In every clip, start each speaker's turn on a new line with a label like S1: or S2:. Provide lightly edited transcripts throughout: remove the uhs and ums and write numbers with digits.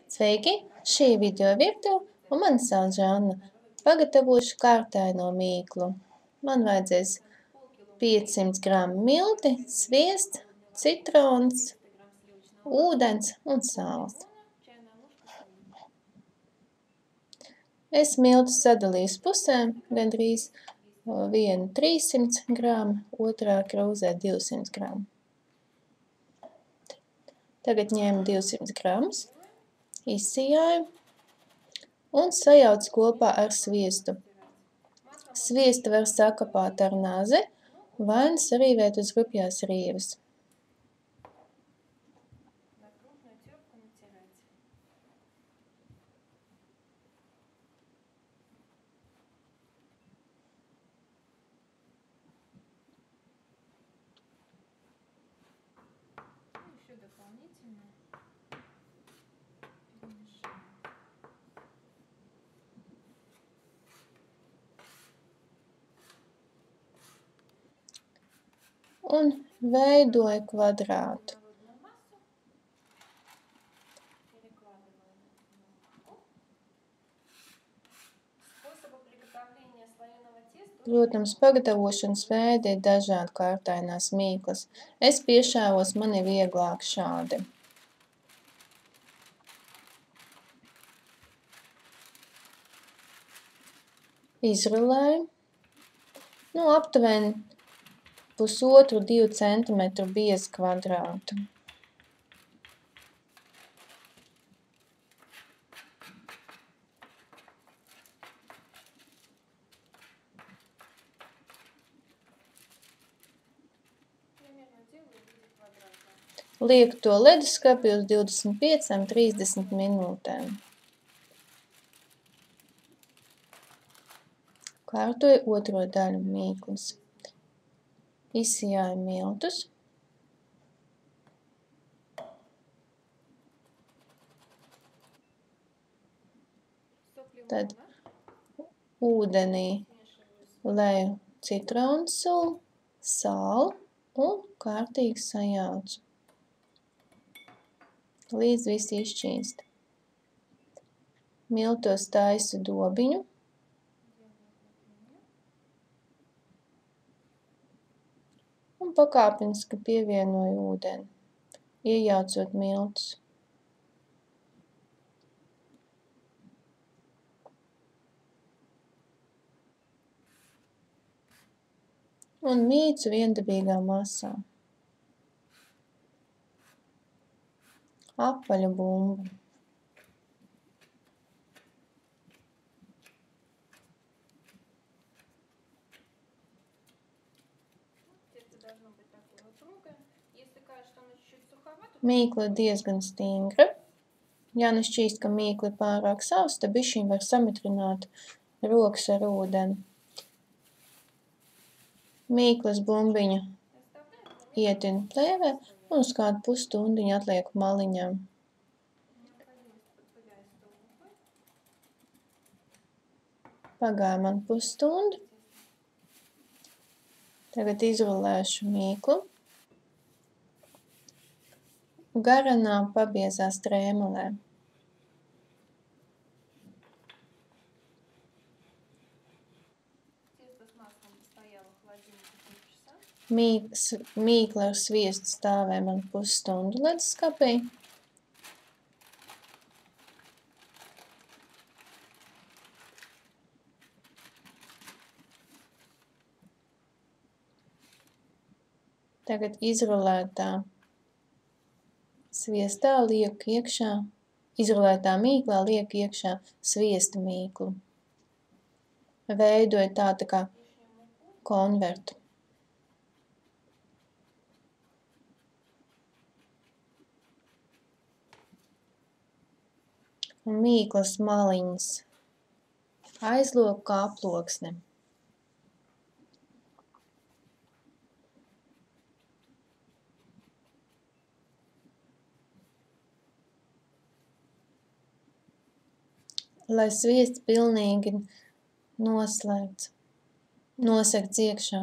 S1: Sveiki! Šī video virtuve un mani sauc Žanna. Pagatavošu kārtaino mīklu. Man vajadzēs 500 gramu milti, sviests, citrons, ūdens un sāls. Es miltu sadalīju uz pusēm, gandrīz vienu 300 gramu, otrā krūzē 200 gramu. Tagad ņēmu 200 gramus, izsijāju un sajaucu kopā ar sviestu. Sviestu var sakapāt ar nazi vai sarīvēt uz rupjās rīves. Un veidoju kvadrātu. Protams, pagatavošanas veidi ir dažādi kārtainās mīklas. Es piešāvos, man ir vieglāk šādi. Izrulēju. Aptuveni 1,5–2 centimetru biezu kvadrātu. Lieku to leduskapī uz 25–30 minūtēm. Kārtoju otro daļu mīklas. Izsijāju miltus. Tad ūdenī leju citronu sulu, sāli un kārtīgi sajaucu, līdz viss izšķīst. Miltos taisu dobiņu. Un pakāpeniski pievienoju ūdeni, iejaucot miltus. Un mīcu viendabīgā masā. Apaļu bumbu. Mīkla ir diezgan stingra. Ja nu šķīst, ka mīkla ir pārāk sausa, tad bišķiņ var samitrināt rokas ar ūdeni. Mīklas bumbiņu ietinu plēvē un uz kādu pusstundiņu atlieku maliņām. Pagāja man pusstunda. Tagad izrulēšu mīklu. Garanā pabiezā strēmelē. Mīkla ar sviestu stāvēja man pusstundu leduskapī. Tagad izrulētā sviestā lieku iekšā, izrulētā mīklā lieku iekšā sviesta mīklu. Veidoju tādu kā konvertu. Un mīklas maliņas aizloku kā aploksne. Lai sviests pilnīgi nosegts iekšā.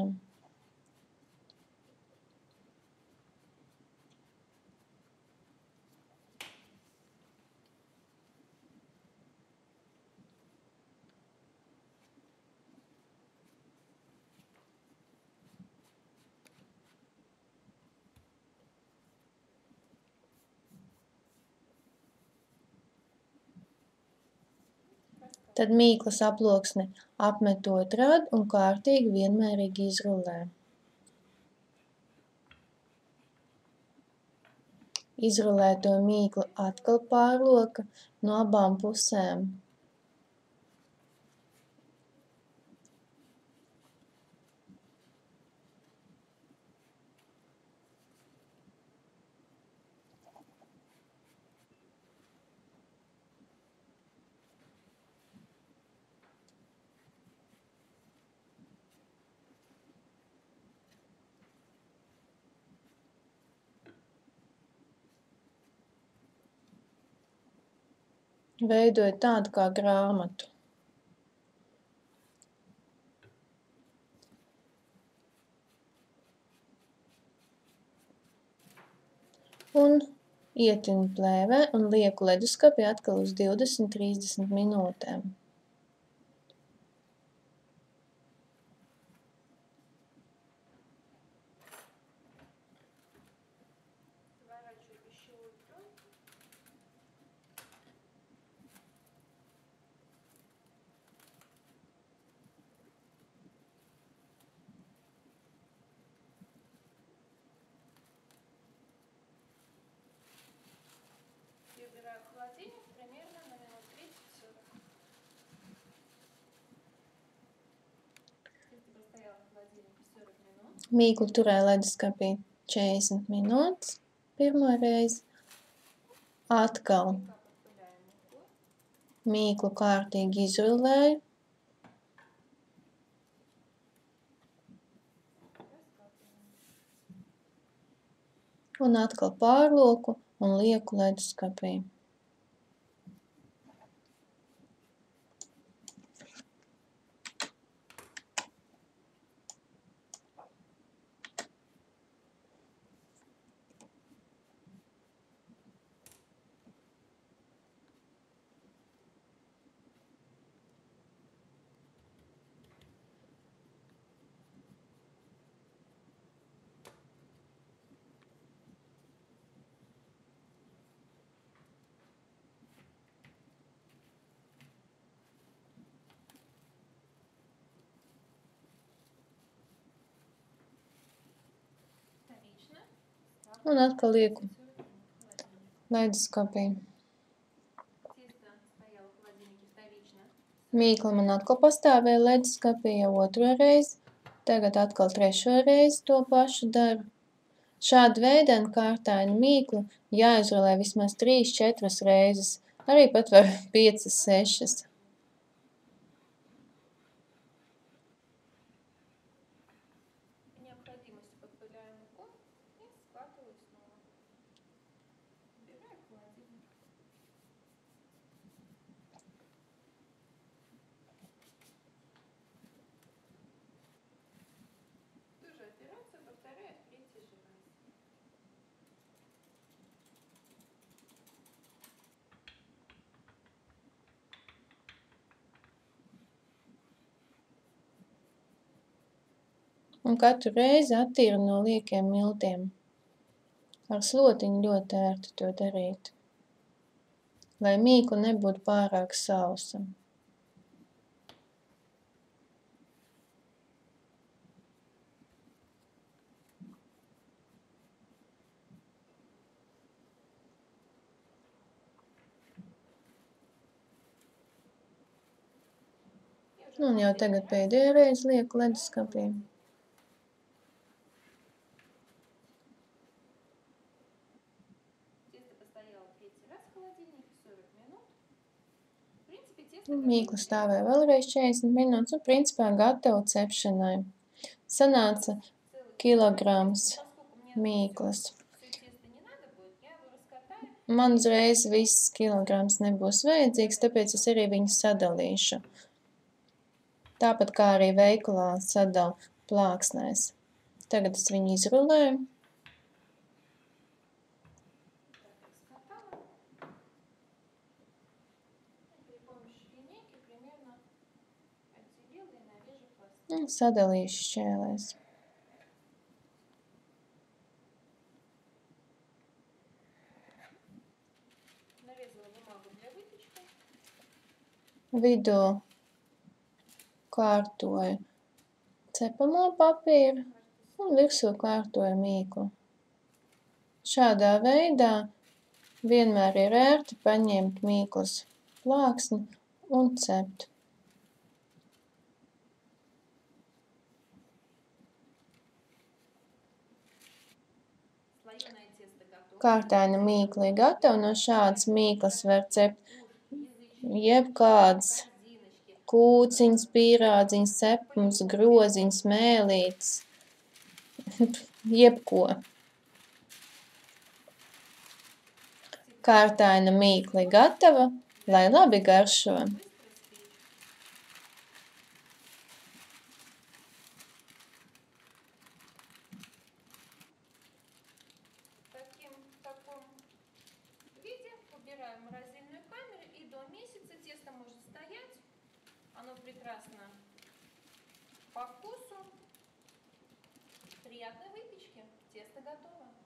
S1: Tad mīklas aploksni apmet otrādi un kārtīgi vienmērīgi izrulē. Izrulēto mīklu atkal pārloka no abām pusēm. Veidoja tādu kā grāmatu. Un ietinu plēvē un lieku leduskapī atkal uz 20–30 minūtēm. Mīklu turēja leduskapī 40 minūtes pirmo reizi. Atkal mīklu kārtīgi izrulēju. Un atkal pārloku un lieku leduskapī. Un atkal lieku leduskapī. Mīkla man atkal pastāvēja leduskapī jau otro reizi. Tagad atkal trešo reizi to pašu daru. Šāda veidaina kārtaina mīklu jāizrulē vismaz 3–4 reizes. Arī pat var 5–6. Un katru reizi attīru no liekiem miltiem. Ar slotiņu ļoti ērti to darīt, lai mīkla nebūtu pārāk sausa. Un jau tagad pēdējo reizi lieku leduskapī. Mīkla stāvēja vēlreiz 40 minūtes un principā gatava cepšanai. Sanāca kilograms mīklas. Man uzreiz viss kilograms nebūs vajadzīgs, tāpēc es arī viņu sadalīšu. Tāpat kā arī veikalā sadala plāksnēs. Tagad es viņu izrulēju. Un sadalīšu šķēlēs. vidū kārtoju cepamo papīru un virsū kārtoju mīklu. Šādā veidā vienmēr ir ērti paņemt mīklas plāksni un cept. Kārtaina mīkla ir gatava. No šādas mīklas var cept jebkādas kūciņas, pīrādziņas, cepums, groziņas, mēlītes, jebko. Kārtaina mīkla ir gatava, lai labi garšo.
S2: В таком виде убираем в морозильную камеру, и до месяца тесто может стоять. Оно прекрасно по вкусу. Приятной выпечки. Тесто готово.